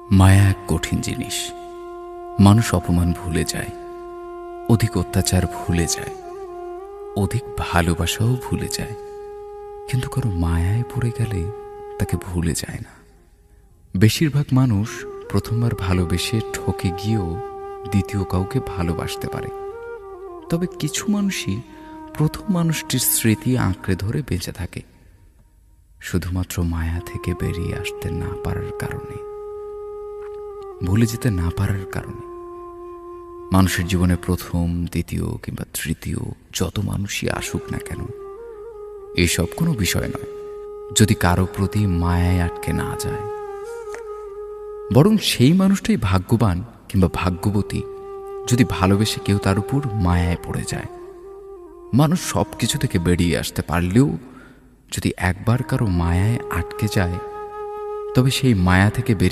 মায়া এক কঠিন জিনিস। মানুষ অপমান ভুলে যায়, অধিক অত্যাচার ভুলে যায়, অধিক ভালোবাসাও ভুলে যায়, কিন্তু কারো মায়ায় পড়ে গেলে তাকে ভুলে যায় না। বেশিরভাগ মানুষ প্রথমবার ভালোবেসে ঠকে গিয়েও দ্বিতীয় কাউকে ভালোবাসতে পারে, তবে কিছু মানুষই প্রথম মানুষটির স্মৃতি আঁকড়ে ধরে বেঁচে থাকে, শুধুমাত্র মায়া থেকে বেরিয়ে আসতে না পারার কারণে, ভুলে যেতে না পারার কারণে। মানুষের জীবনে প্রথম, দ্বিতীয় কিংবা তৃতীয় যত মানুষই আসুক না কেন, এইসব কোনো বিষয় নয় যদি কারো প্রতি মায়ায় আটকে না যায়। বরং সেই মানুষটাই ভাগ্যবান কিংবা ভাগ্যবতী যদি ভালোবেসে কেউ তার উপর মায়ায় পড়ে যায়। মানুষ সব কিছু থেকে বেরিয়ে আসতে পারলেও যদি একবার কারো মায়ায় আটকে যায়, তবে সেই মায়া থেকে বেরিয়ে